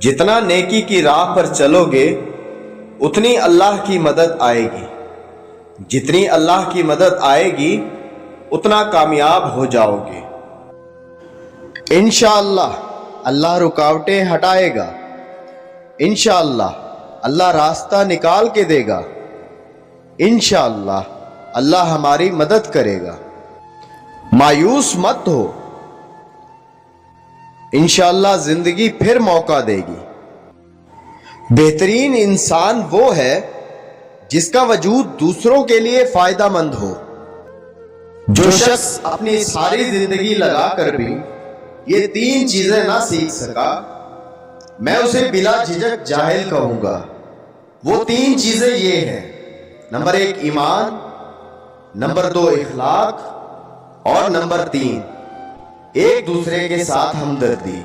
جتنا نیکی کی راہ پر چلو گے اتنی اللہ کی مدد آئے گی، جتنی اللہ کی مدد آئے گی اتنا کامیاب ہو جاؤ گے۔ انشاءاللہ اللہ رکاوٹیں ہٹائے گا، انشاءاللہ اللہ راستہ نکال کے دے گا، انشاءاللہ اللہ ہماری مدد کرے گا۔ مایوس مت ہو، انشاءاللہ زندگی پھر موقع دے گی۔ بہترین انسان وہ ہے جس کا وجود دوسروں کے لیے فائدہ مند ہو۔ جو شخص اپنی ساری زندگی لگا کر بھی یہ تین چیزیں نہ سیکھ سکا، میں اسے بلا جھجک جاہل کہوں گا۔ وہ تین چیزیں یہ ہیں: نمبر 1 ایمان، نمبر 2 اخلاق، اور نمبر 3 ایک دوسرے کے ساتھ ہمدردی۔